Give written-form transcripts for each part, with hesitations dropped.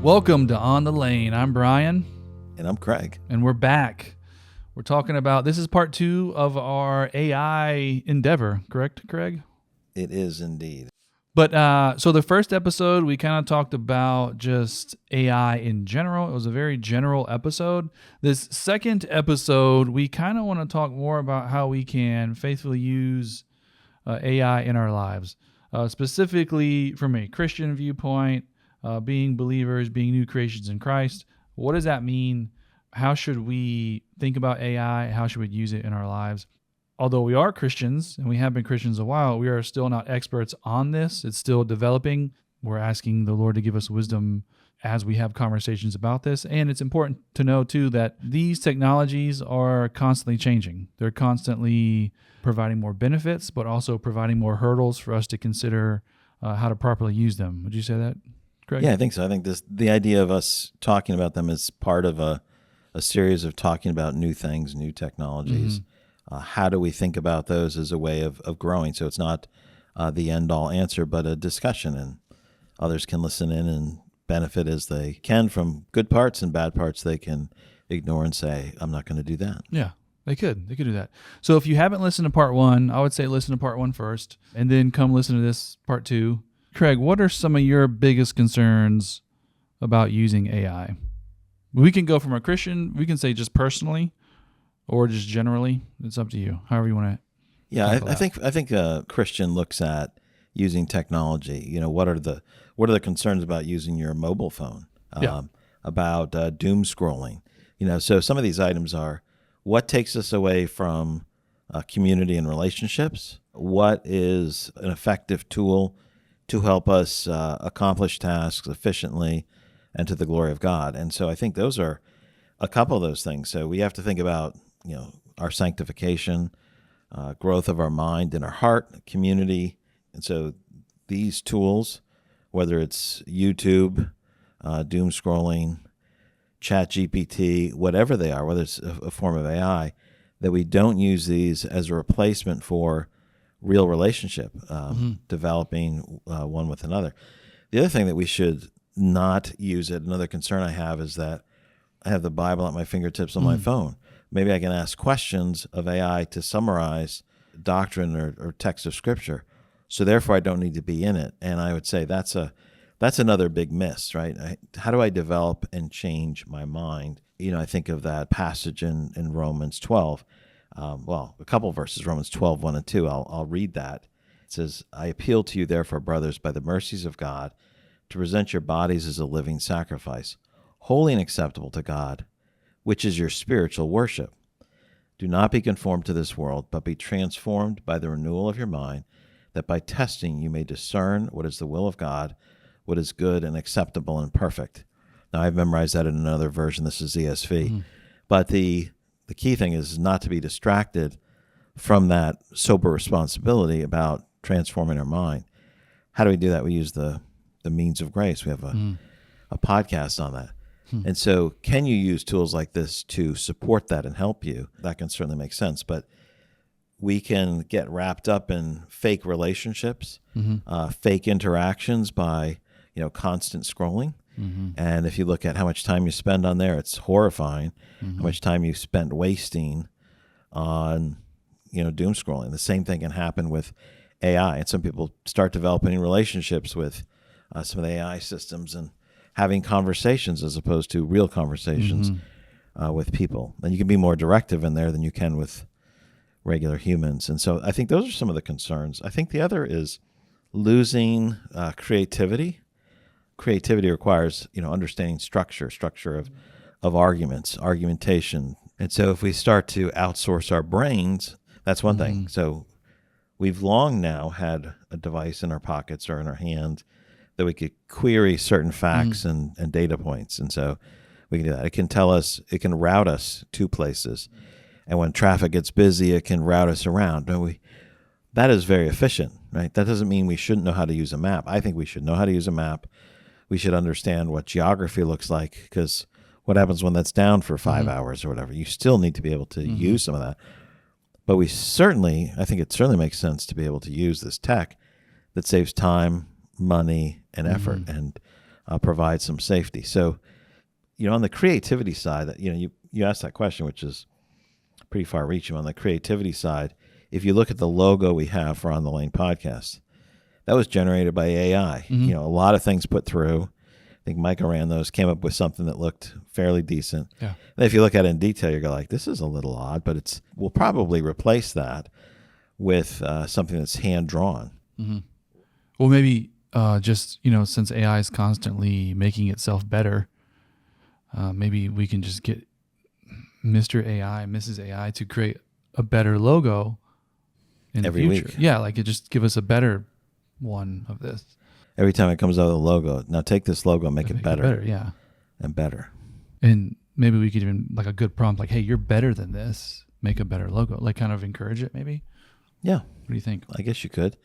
Welcome to On the Lane. I'm Brian. And I'm Craig. And we're back. We're talking about, this is part 2 of our AI endeavor, correct, Craig? It is indeed. But so the first episode, we kind of talked about just AI in general. It was a very general episode. This second episode, we kind of want to talk more about how we can faithfully use AI in our lives, specifically from a Christian viewpoint, being believers, being new creations in Christ. What does that mean? How should we think about AI? How should we use it in our lives? Although we are Christians, and we have been Christians a while, we are still not experts on this. It's still developing. We're asking the Lord to give us wisdom as we have conversations about this. And it's important to know, too, that these technologies are constantly changing. They're constantly providing more benefits, but also providing more hurdles for us to consider how to properly use them. Would you say that, Craig? Yeah, I think so. I think the idea of us talking about them is part of a series of talking about new things, new technologies. Mm-hmm. How do we think about those as a way of growing? So it's not the end-all answer, but a discussion, and others can listen in and benefit as they can from good parts, and bad parts they can ignore and say, I'm not going to do that. Yeah, they could do that. So if you haven't listened to part 1, I would say listen to part 1 first, and then come listen to this part 2. Craig, what are some of your biggest concerns about using AI? We can go from a Christian, we can say just personally, or just generally. It's up to you, however you want to. Yeah, I think a Christian looks at using technology. You know, what are the concerns about using your mobile phone? About doom scrolling. You know, so some of these items are what takes us away from community and relationships. What is an effective tool to help us accomplish tasks efficiently and to the glory of God? And so I think those are a couple of those things. So we have to think about, you know, our sanctification, growth of our mind and our heart, community. And so these tools, whether it's YouTube, doom scrolling, ChatGPT, whatever they are, whether it's a form of AI, that we don't use these as a replacement for real relationship, developing one with another. The other thing that we should not use it, another concern I have, is that I have the Bible at my fingertips on my phone. Maybe I can ask questions of AI to summarize doctrine or text of Scripture. So therefore, I don't need to be in it. And I would say that's another big miss, right? How do I develop and change my mind? You know, I think of that passage in Romans 12. A couple of verses, Romans 12, 1 and 2. I'll read that. It says, I appeal to you, therefore, brothers, by the mercies of God, to present your bodies as a living sacrifice, holy and acceptable to God, which is your spiritual worship. Do not be conformed to this world, but be transformed by the renewal of your mind, that by testing you may discern what is the will of God, what is good and acceptable and perfect. Now, I've memorized that in another version. This is ESV. But the key thing is not to be distracted from that sober responsibility about transforming our mind. How do we do that? We use the means of grace. We have a podcast on that. And so can you use tools like this to support that and help you? That can certainly make sense. But we can get wrapped up in fake relationships, fake interactions by, constant scrolling. And if you look at how much time you spend on there, it's horrifying how much time you spent wasting on, doom scrolling. The same thing can happen with AI. And some people start developing relationships with some of the AI systems and having conversations as opposed to real conversations with people. And you can be more directive in there than you can with regular humans. And so I think those are some of the concerns. I think the other is losing creativity. Creativity requires, understanding structure of arguments, argumentation. And so if we start to outsource our brains, that's one thing. So we've long now had a device in our pockets or in our hand that we could query certain facts and data points. And so we can do that. It can tell us, it can route us to places. And when traffic gets busy, it can route us around. That is very efficient, right? That doesn't mean we shouldn't know how to use a map. I think we should know how to use a map. We should understand what geography looks like, because what happens when that's down for 5 hours or whatever? You still need to be able to use some of that. But I think it certainly makes sense to be able to use this tech that saves time, money, and effort. And provide some safety. So, on the creativity side, that you asked that question, which is pretty far-reaching. On the creativity side, if you look at the logo we have for On the Lane podcast, that was generated by AI. Mm-hmm. A lot of things put through. I think Micah ran those, came up with something that looked fairly decent. Yeah. And if you look at it in detail, you're like, this is a little odd, but we'll probably replace that with something that's hand-drawn. Mm-hmm. Well, maybe just, since AI is constantly making itself better, maybe we can just get Mr. AI, Mrs. AI to create a better logo in every the future. week. Yeah, like it just give us a better one of this. Every time it comes out of the logo, now take this logo and make it better. Yeah. And better. And maybe we could even, like a good prompt, like, hey, you're better than this. Make a better logo. Like kind of encourage it maybe. Yeah. What do you think? I guess you could.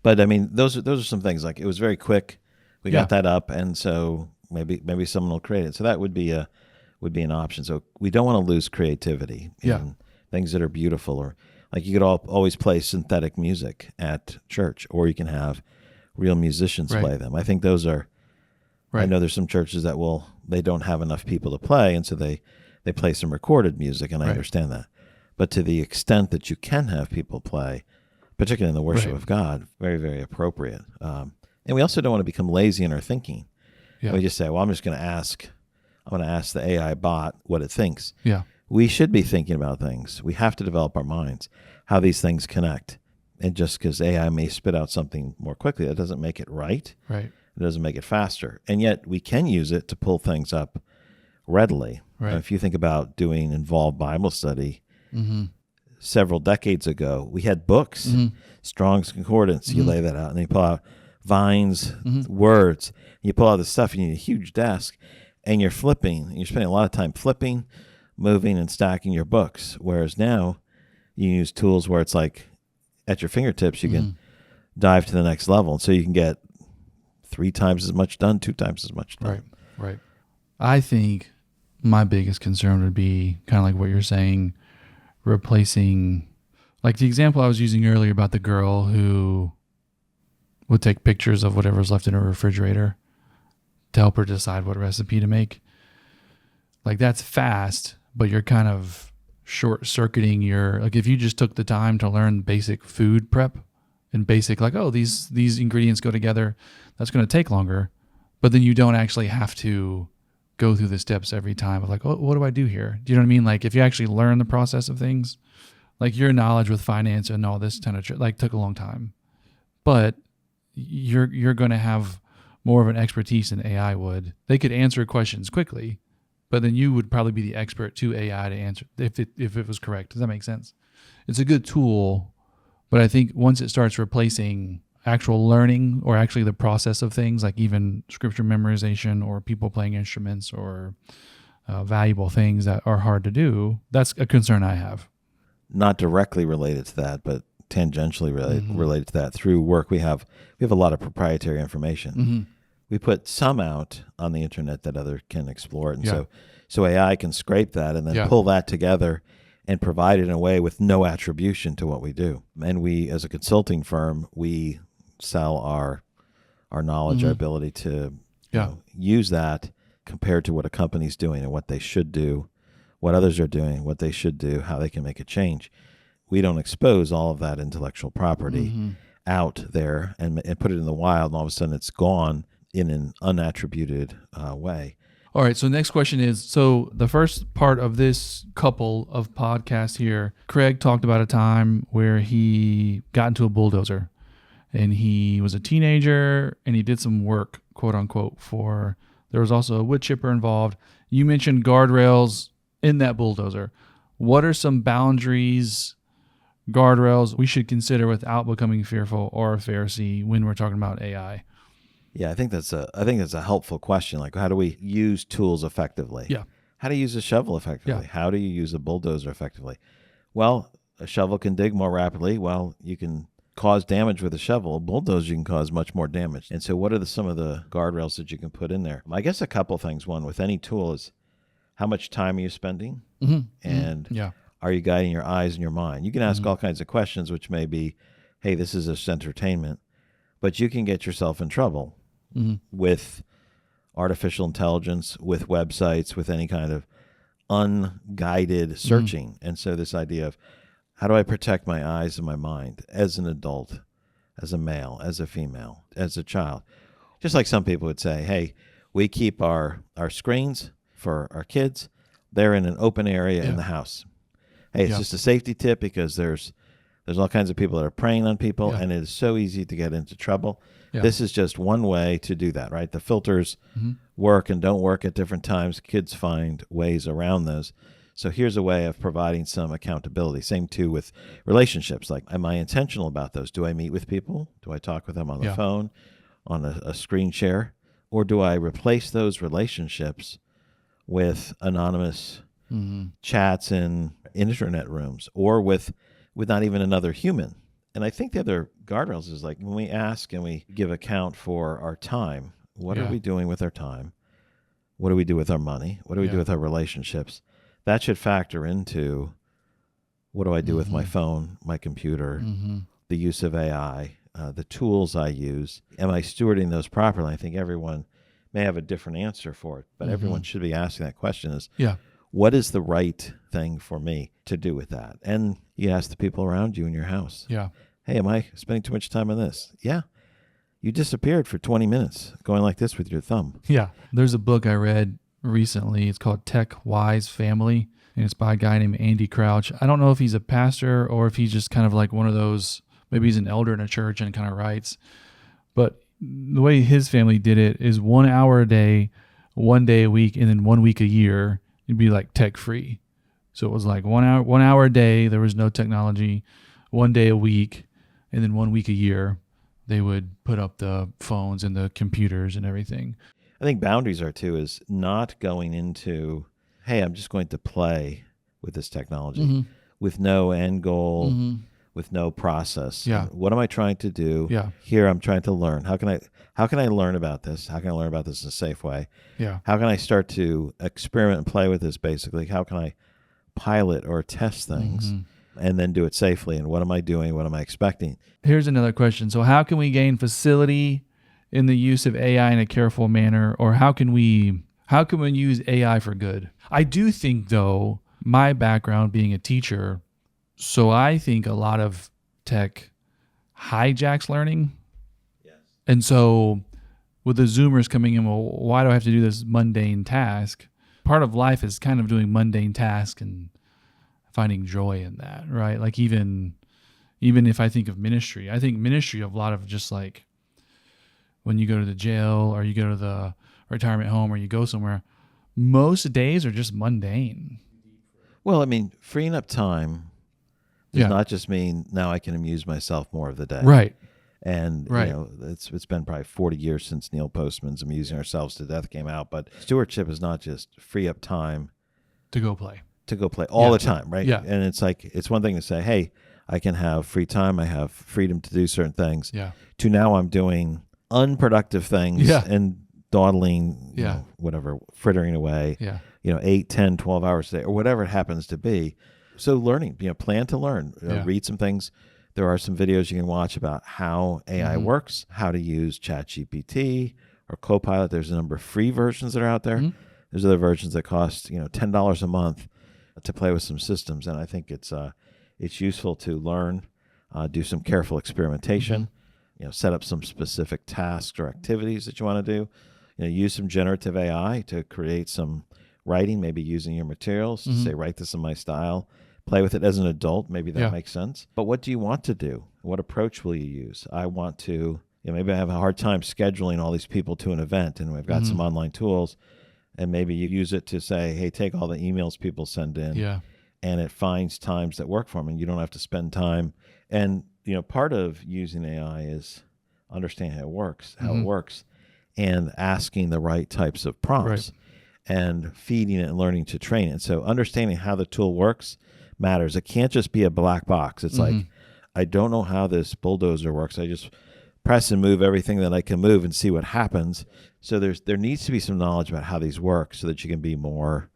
But I mean, those are some things. Like it was very quick. We got that up, and so maybe someone will create it. So that would be an option. So we don't want to lose creativity in things that are beautiful, or like you could always play synthetic music at church, or you can have real musicians play them. I think those are. I know there's some churches that they don't have enough people to play, and so they play some recorded music, and I understand that. But to the extent that you can have people play, particularly in the worship of God, very, very appropriate. And we also don't want to become lazy in our thinking. Yeah. We just say, well, I'm going to ask the AI bot what it thinks. Yeah. We should be thinking about things. We have to develop our minds, how these things connect. And just because AI may spit out something more quickly, that doesn't make it right. Right. It doesn't make it faster. And yet we can use it to pull things up readily. Right. If you think about doing involved Bible study, several decades ago, we had books, Strong's Concordance. You lay that out, and you pull out Vine's words. You pull out the stuff. You need a huge desk, and you're flipping. And you're spending a lot of time flipping, moving, and stacking your books. Whereas now, you use tools where it's like at your fingertips. You can dive to the next level, and so you can get 3 times as much done, 2 times as much done. Right. I think my biggest concern would be kind of like what you're saying, replacing, like the example I was using earlier about the girl who would take pictures of whatever's left in her refrigerator to help her decide what recipe to make. Like that's fast, but you're kind of short-circuiting like if you just took the time to learn basic food prep and basic, like, oh, these ingredients go together, that's going to take longer, but then you don't actually have to go through the steps every time of like, oh, what do I do here? Do you know what I mean? Like if you actually learn the process of things, like your knowledge with finance and all this kind of like took a long time, but you're going to have more of an expertise than AI would. They could answer questions quickly, but then you would probably be the expert to AI to answer if it was correct. Does that make sense? It's a good tool, but I think once it starts replacing actual learning or actually the process of things, like even scripture memorization or people playing instruments or valuable things that are hard to do, that's a concern I have. Not directly related to that, but tangentially related to that. Through work, we have a lot of proprietary information. We put some out on the internet that others can explore it, and so AI can scrape that and then pull that together and provide it in a way with no attribution to what we do. And we, as a consulting firm, we sell our knowledge, our ability to use that compared to what a company's doing and what they should do, what others are doing, what they should do, how they can make a change. We don't expose all of that intellectual property out there and put it in the wild, and all of a sudden it's gone in an unattributed way. All right, so next question is, so the first part of this couple of podcasts here, Craig talked about a time where he got into a bulldozer and he was a teenager and he did some work, quote unquote, there was also a wood chipper involved. You mentioned guardrails in that bulldozer. What are some boundaries, guardrails we should consider without becoming fearful or a Pharisee when we're talking about AI? Yeah, I think that's a helpful question. Like, how do we use tools effectively? Yeah. How do you use a shovel effectively? Yeah. How do you use a bulldozer effectively? Well, a shovel can dig more rapidly. Well, you can cause damage with a shovel. A bulldozer, you can cause much more damage. And so what are some of the guardrails that you can put in there? I guess a couple things. One, with any tool is how much time are you spending? And are you guiding your eyes and your mind? You can ask all kinds of questions, which may be, hey, this is just entertainment. But you can get yourself in trouble with artificial intelligence, with websites, with any kind of unguided searching. And so this idea of how do I protect my eyes and my mind as an adult, as a male, as a female, as a child? Just like some people would say, hey, we keep our screens for our kids. They're in an open area in the house. Hey, it's just a safety tip because there's all kinds of people that are preying on people, and it is so easy to get into trouble. This is just one way to do that, right? The filters work and don't work at different times. Kids find ways around those. So here's a way of providing some accountability. Same too with relationships. Like, am I intentional about those? Do I meet with people? Do I talk with them on the phone, on a screen share? Or do I replace those relationships with anonymous chats in internet rooms, or with not even another human? And I think the other guardrails is like when we ask and we give account for our time, what are we doing with our time? What do we do with our money? What do we do with our relationships? That should factor into what do I do with my phone, my computer, the use of AI, the tools I use. Am I stewarding those properly? I think everyone may have a different answer for it, but everyone should be asking that question is, what is the right thing for me to do with that? And you ask the people around you in your house. Hey, am I spending too much time on this? Yeah. You disappeared for 20 minutes going like this with your thumb. There's a book I read recently. It's called Tech Wise Family, and it's by a guy named Andy Crouch. I don't know if he's a pastor or if he's just kind of like one of those, maybe he's an elder in a church and kind of writes. But the way his family did it is 1 hour a day, 1 day a week, and then 1 week a year, it'd be like tech free. So it was like 1 hour a day, there was no technology, 1 day a week, and then 1 week a year, they would put up the phones and the computers and everything. I think boundaries are too, is not going into, hey, I'm just going to play with this technology with no end goal, with no process. What am I trying to do? Here I'm trying to learn. How can I learn about this? How can I learn about this in a safe way? How can I start to experiment and play with this basically? How can I pilot or test things and then do it safely? And what am I doing? What am I expecting? Here's another question. So how can we gain facility in the use of AI in a careful manner, or how can we use AI for good? I do think, though, my background being a teacher, so I think a lot of tech hijacks learning. And so with the Zoomers coming in, well, why do I have to do this mundane task? Part of life is kind of doing mundane tasks and finding joy in that, right? Like even if I think of ministry, I think ministry of a lot of just like when you go to the jail or you go to the retirement home or you go somewhere, most days are just mundane. Well, I mean, freeing up time does not just mean now I can amuse myself more of the day. Right. And you know, it's been probably 40 years since Neil Postman's Amusing Ourselves to Death came out, but stewardship is not just free up time to go play all the time, right? And it's like, it's one thing to say, hey, I can have free time, I have freedom to do certain things, to now I'm doing unproductive things and dawdling, you know, whatever, frittering away, 8, 10, 12 hours a day or whatever it happens to be. So learning, plan to learn, read some things. There are some videos you can watch about how AI works, how to use ChatGPT or Copilot. There's a number of free versions that are out there. There's other versions that cost, $10 a month to play with some systems. And I think it's useful to learn, do some careful experimentation, set up some specific tasks or activities that you want to do. Use some generative AI to create some writing, maybe using your materials to say, write this in my style. Play with it as an adult. Maybe that makes sense. But what do you want to do? What approach will you use? I want to, maybe I have a hard time scheduling all these people to an event, and we've got some online tools, and maybe you use it to say, hey, take all the emails people send in, and it finds times that work for them, and you don't have to spend time. And, part of using AI is understanding how it works, and asking the right types of prompts, and feeding it and learning to train it. So understanding how the tool works matters. It can't just be a black box. It's like, I don't know how this bulldozer works. I just press and move everything that I can move and see what happens. So there needs to be some knowledge about how these work so that you can be more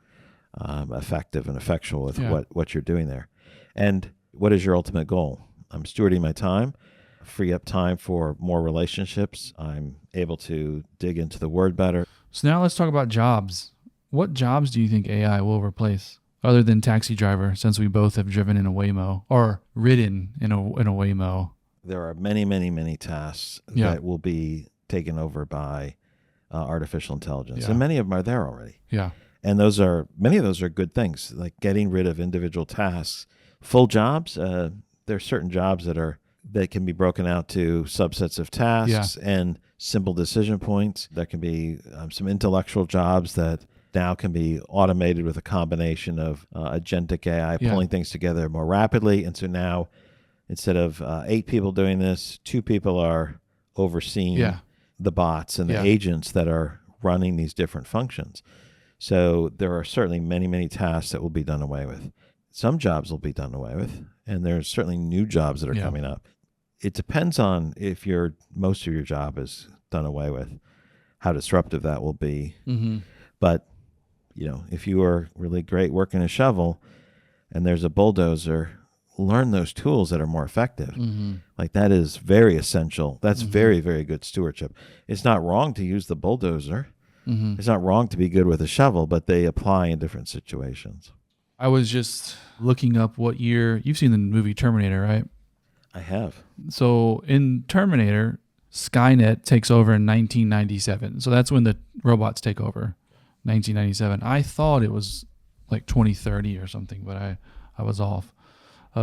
effective and effectual with what you're doing there. And what is your ultimate goal? I'm stewarding my time, free up time for more relationships. I'm able to dig into the Word better. So now let's talk about jobs. What jobs do you think AI will replace other than taxi driver, since we both have driven in a Waymo or ridden in a Waymo? There are many, many, many tasks that will be taken over by artificial intelligence. And many of them are there already. Yeah. And many of those are good things, like getting rid of individual tasks. Full jobs, there are certain jobs that can be broken out to subsets of tasks and simple decision points. There can be some intellectual jobs that now can be automated with a combination of agentic AI pulling things together more rapidly. And so now, instead of 8 people doing this, 2 people are overseeing the bots and the agents that are running these different functions. So there are certainly many, many tasks that will be done away with. Some jobs will be done away with, and there's certainly new jobs that are coming up. It depends on if most of your job is done away with, how disruptive that will be. Mm-hmm. But if you are really great working a shovel and there's a bulldozer, learn those tools that are more effective. Mm-hmm. Like that is very essential. That's very, very good stewardship. It's not wrong to use the bulldozer. Mm-hmm. It's not wrong to be good with a shovel, but they apply in different situations. I was just looking up what year. You've seen the movie Terminator, right? I have. So in Terminator, Skynet takes over in 1997. So that's when the robots take over, 1997. I thought it was like 2030 or something, but I was off.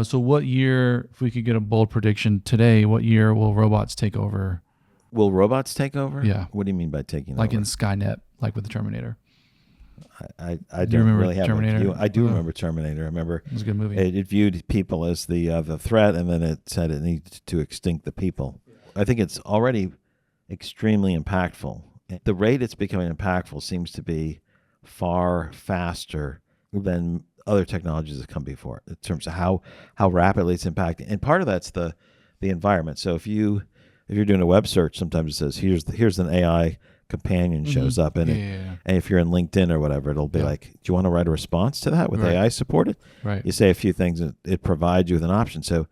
So what year, if we could get a bold prediction today, what year will robots take over? Will robots take over? Yeah. What do you mean by taking over? Like in Skynet, like with the Terminator. I don't really have Terminator? a view. I do remember Terminator. I remember it was a good movie. It viewed people as the threat, and then it said it needed to extinct the people. I think it's already extremely impactful. The rate it's becoming impactful seems to be far faster than other technologies that come before in terms of how rapidly it's impacting. And part of that's the environment. So if you're doing a web search, sometimes it says here's an AI companion shows up in it. And if you're in LinkedIn or whatever, it'll be like, do you want to write a response to that with AI supported? Right. You say a few things and it provides you with an option. So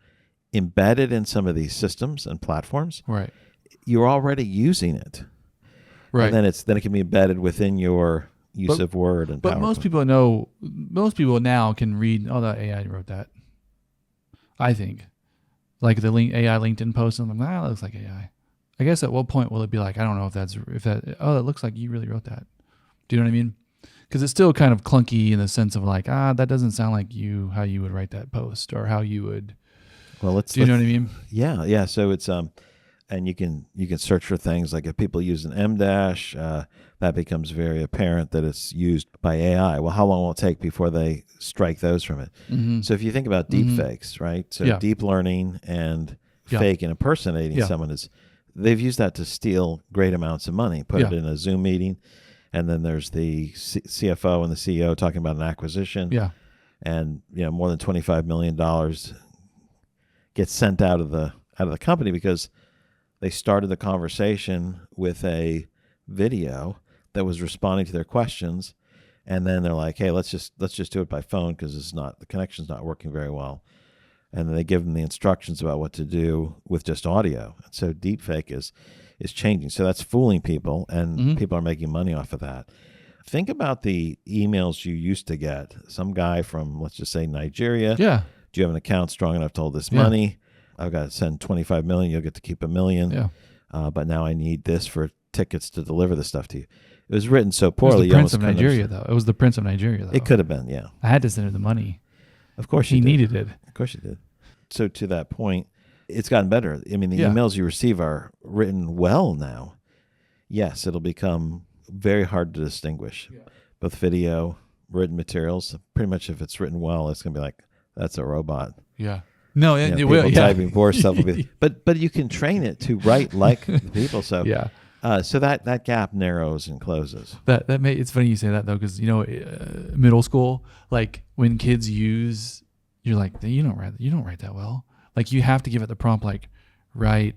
embedded in some of these systems and platforms, you're already using it. Right. And then it can be embedded within your use of Word and But PowerPoint. most people now can read, that AI wrote that. I think. Like the AI LinkedIn post, and I'm like, that looks like AI. I guess at what point will it be like, I don't know it looks like you really wrote that. Do you know what I mean? Because it's still kind of clunky in the sense of like, that doesn't sound like how you would write that post or how you would. Well, do you know what I mean? Yeah. So it's and you can search for things like if people use an M-dash, that becomes very apparent that it's used by AI. Well, how long will it take before they strike those from it? Mm-hmm. So if you think about deep fakes, right? So deep learning and fake and impersonating someone they've used that to steal great amounts of money, put it in a Zoom meeting, and then there's the CFO and the CEO talking about an acquisition. Yeah. And more than $25 million gets sent out of the company because they started the conversation with a video that was responding to their questions, and then they're like, "Hey, let's just do it by phone because the connection's not working very well." And then they give them the instructions about what to do with just audio. And so deepfake is changing. So that's fooling people, and people are making money off of that. Think about the emails you used to get. Some guy from, let's just say, Nigeria. Yeah. Do you have an account strong enough to hold this money? I've got to send $25 million. You'll get to keep $1 million. Yeah. But now I need this for tickets to deliver the stuff to you. It was written so poorly. It was the Prince of Nigeria, though. It was the Prince of Nigeria, though. It could have been, yeah. I had to send him the money. Of course he needed it. Of course you did. So to that point, it's gotten better. I mean, the emails you receive are written well now. Yes, it'll become very hard to distinguish. Yeah. Both video, written materials. Pretty much if it's written well, it's going to be like, that's a robot. Yeah. No, it will. People typing poor stuff will be. But you can train it to write like the people. So so that gap narrows and closes. It's funny you say that though, because middle school, like when kids use, you're like, you don't write that well. Like you have to give it the prompt, like write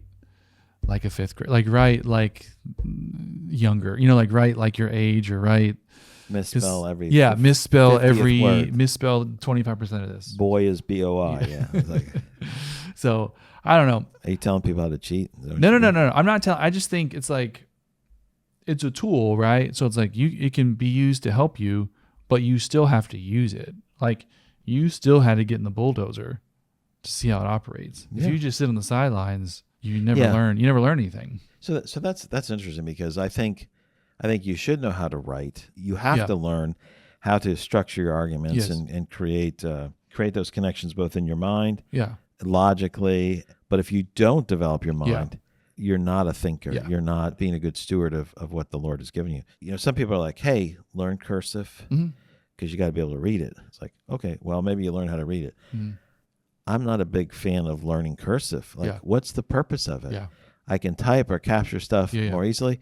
like a fifth grade, like write like younger, like write like your age, or write. Misspell every misspell 25% of this. Boy is BOI. Yeah. So I don't know. Are you telling people how to cheat? No. I'm not telling. I just think it's like it's a tool, right? So it's like it can be used to help you, but you still have to use it. Like you still had to get in the bulldozer to see how it operates. If you just sit on the sidelines, you never learn. You never learn anything. So that's interesting, because I think you should know how to write. You have to learn how to structure your arguments and create those connections both in your mind, logically. But if you don't develop your mind, you're not a thinker. Yeah. You're not being a good steward of what the Lord has given you. You know, some people are like, hey, learn cursive because you got to be able to read it. It's like, okay, well, maybe you learn how to read it. I'm not a big fan of learning cursive. Like, what's the purpose of it? Yeah. I can type or capture stuff more easily.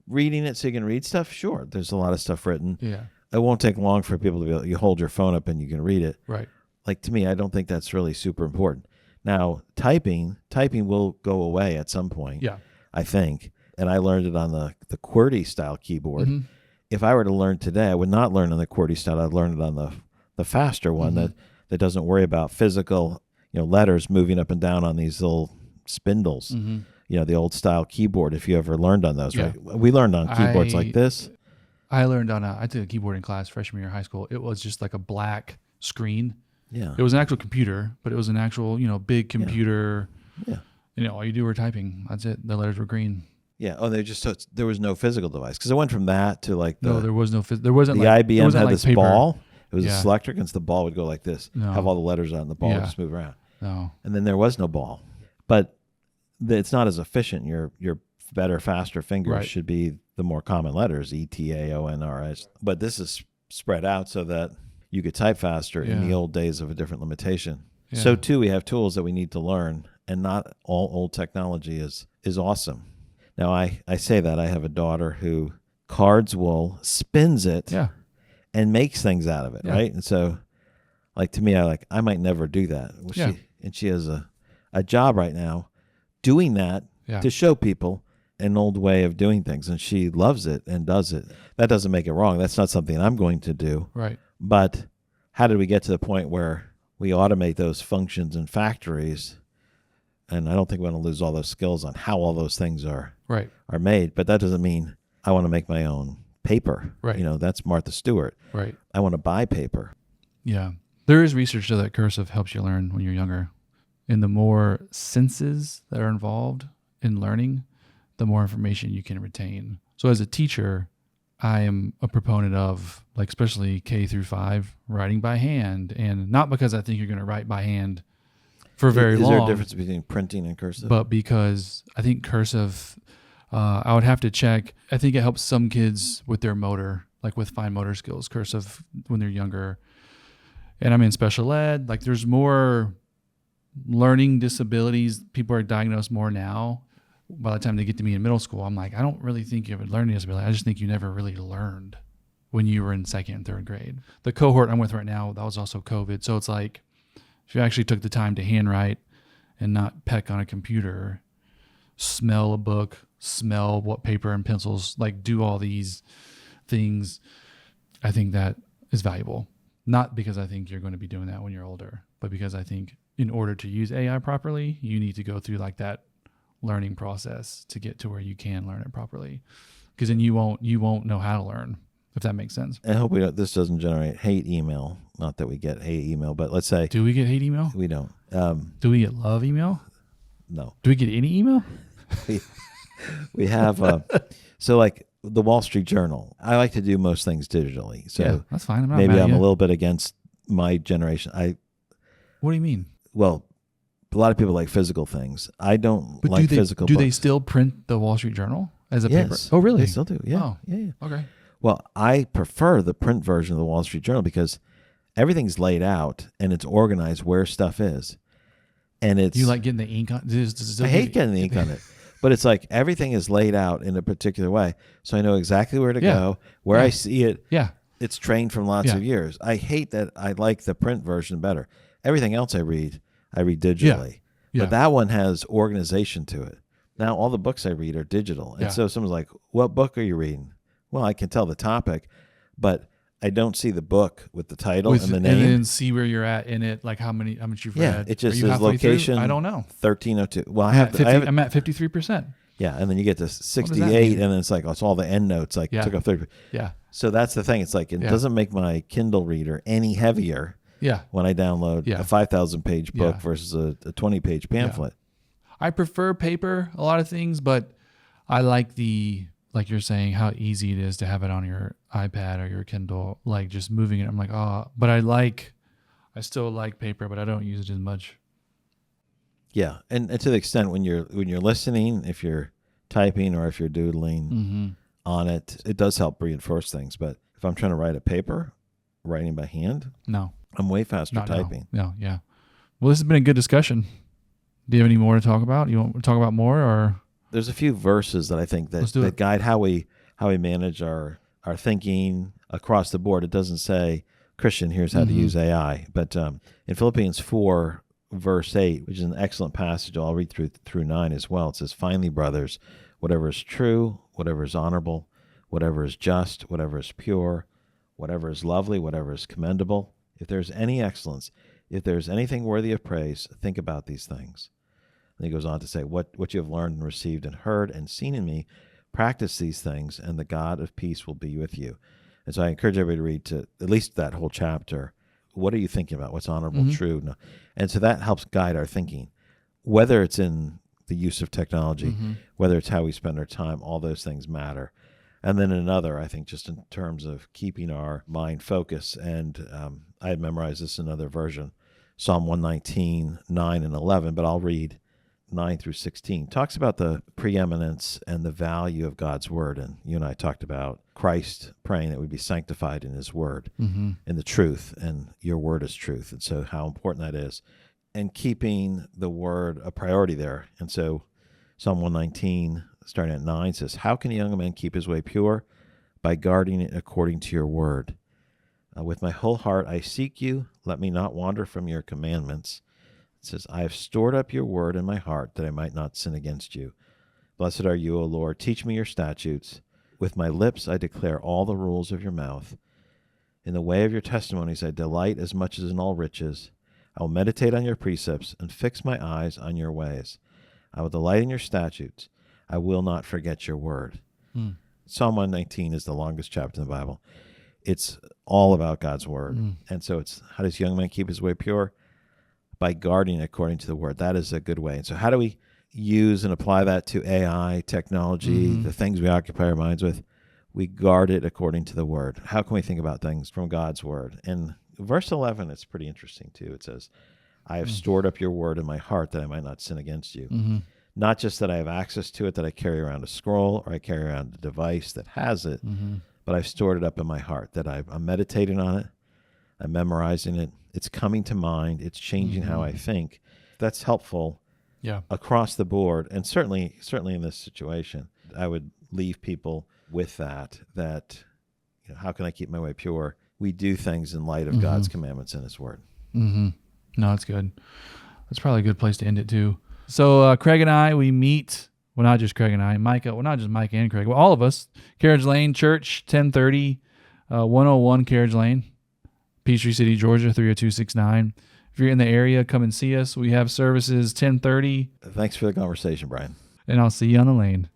Reading it so you can read stuff, sure. There's a lot of stuff written. Yeah. It won't take long for people to be able, you hold your phone up and you can read it. Right. Like, to me, I don't think that's really super important. Now, typing will go away at some point, I think. And I learned it on the QWERTY style keyboard. If I were to learn today, I would not learn on the QWERTY style. I'd learn it on the faster one that doesn't worry about physical, letters moving up and down on these little spindles. The old style keyboard, if you ever learned on those, right? We learned on keyboards like this. I learned I took a keyboarding class freshman year of high school. It was just like a black screen. Yeah. It was an actual computer, but it was an actual, big computer. Yeah. All you do were typing. That's it. The letters were green. Yeah. Oh, there was no physical device, because it went from that to like no, there was no there wasn't the like, IBM had this paper. Ball. It was a selectric, and the ball would go like this. No. Have all the letters on, the ball would just move around. No. And then there was no ball, but it's not as efficient. Your better, faster fingers should be the more common letters, ETAONRS. But this is spread out so that you could type faster in the old days of a different limitation. Yeah. So too, we have tools that we need to learn, and not all old technology is awesome. Now, I say that I have a daughter who cards wool, spins it, and makes things out of it, right? And so, like, to me, I might never do that. Well, she has a job right now doing that to show people an old way of doing things, and she loves it and does it. That doesn't make it wrong. That's not something I'm going to do. Right. But how did we get to the point where we automate those functions in factories? And I don't think we're going to lose all those skills on how all those things are made. But that doesn't mean I want to make my own paper. Right. That's Martha Stewart. Right. I want to buy paper. Yeah. There is research though that cursive helps you learn when you're younger. And the more senses that are involved in learning, the more information you can retain. So as a teacher, I am a proponent of, like, especially K through 5, writing by hand. And not because I think you're going to write by hand for very long. Is there a difference between printing and cursive? But because I think cursive, I would have to check. I think it helps some kids with their motor, like with fine motor skills, cursive when they're younger. And I'm in special ed. Like, there's more learning disabilities. People are diagnosed more now. By the time they get to me in middle school, I'm like, I don't really think you have a learning disability. I just think you never really learned when you were in second and third grade. The cohort I'm with right now, that was also COVID. So it's like, if you actually took the time to handwrite and not peck on a computer, smell a book, smell what paper and pencils, like do all these things, I think that is valuable. Not because I think you're going to be doing that when you're older, but because I think in order to use AI properly, you need to go through like that learning process to get to where you can learn it properly, because then you won't know how to learn, if that makes sense. I hope this doesn't generate hate email. Not that we get hate email, but let's say, do we get hate email? We don't. Do we get love email? No. Do we get any email? we have so like the Wall Street Journal. I like to do most things digitally, so that's fine. Maybe I'm a little bit against my generation. What do you mean? Well, a lot of people like physical things. I don't like physical books. Do they still print the Wall Street Journal as a paper? Oh, really? They still do, yeah. Oh, yeah. Okay. Well, I prefer the print version of the Wall Street Journal because everything's laid out and it's organized where stuff is. And it's... You like getting the ink on I hate getting the ink on it. But it's like everything is laid out in a particular way. So I know exactly where to go, where I see it. Yeah. It's trained from lots of years. I hate that. I like the print version better. Everything else I read digitally. Yeah. But that one has organization to it. Now all the books I read are digital. And so someone's like, what book are you reading? Well, I can tell the topic, but I don't see the book with the title and the name. And then see where you're at in it, like how much you've read. It just says location. I don't know. 1302. Well, I'm at 53%. Yeah, and then you get to does that 68, mean? and then it's like, it's all the end notes, like Yeah. took up 30. Yeah. So that's the thing. It's like, it Yeah. doesn't make my Kindle reader any heavier Yeah. when I download Yeah. a 5,000-page book Yeah. versus a 20-page pamphlet. I prefer paper, a lot of things, but I like like you're saying, how easy it is to have it on your iPad or your Kindle, like just moving it. I'm like, but I still like paper, but I don't use it as much. Yeah, and to the extent when you're listening, if you're typing or if you're doodling on it, it does help reinforce things. But if I'm trying to write a paper, writing by hand, No, I'm way faster not typing. No, yeah. Well, this has been a good discussion. Do you have any more to talk about? You want to talk about more, or? There's a few verses that I think that guide how we manage our thinking across the board. It doesn't say, Christian, here's how to use AI. But in Philippians 4, verse 8, which is an excellent passage, I'll read through 9 as well. It says, finally, brothers, whatever is true, whatever is honorable, whatever is just, whatever is pure, whatever is lovely, whatever is commendable, if there's any excellence, if there's anything worthy of praise, think about these things. And he goes on to say, what you have learned and received and heard and seen in me, practice these things, and the God of peace will be with you. And so I encourage everybody to read to at least that whole chapter. What are you thinking about? What's honorable, true? No. And so that helps guide our thinking, whether it's in the use of technology, whether it's how we spend our time, all those things matter. And then another, I think, just in terms of keeping our mind focused, and I had memorized this in another version, Psalm 119, 9 and 11, but I'll read 9 through 16. Talks about the preeminence and the value of God's word. And you and I talked about Christ praying that we'd be sanctified in his word, in the truth, and your word is truth. And so how important that is, and keeping the word a priority there. And so Psalm 119, starting at 9, says, how can a young man keep his way pure? By guarding it according to your word. With my whole heart I seek you. Let me not wander from your commandments. It says, I have stored up your word in my heart that I might not sin against you. Blessed are you, O Lord. Teach me your statutes. With my lips I declare all the rules of your mouth. In the way of your testimonies I delight as much as in all riches. I will meditate on your precepts and fix my eyes on your ways. I will delight in your statutes. I will not forget your word. Psalm 119 is the longest chapter in the Bible. It's all about God's word. And so it's, how does a young man keep his way pure? By guarding according to the word. That is a good way. And so how do we use and apply that to AI, technology, the things we occupy our minds with? We guard it according to the word. How can we think about things from God's word? And verse 11, it's pretty interesting too. It says, I have stored up your word in my heart that I might not sin against you. Not just that I have access to it, that I carry around a scroll or I carry around a device that has it, but I've stored it up in my heart, that I'm meditating on it, I'm memorizing it, it's coming to mind, it's changing how I think. That's helpful across the board, and certainly in this situation. I would leave people with that, how can I keep my way pure? We do things in light of God's commandments and his word. No, that's good. That's probably a good place to end it too. So Craig and I, we meet, well, not just Craig and I, Micah, well, not just Micah and Craig, well, all of us, Carriage Lane Church, 1030, 101 Carriage Lane, Peachtree City, Georgia, 30269. If you're in the area, come and see us. We have services 10:30. Thanks for the conversation, Brian. And I'll see you on the lane.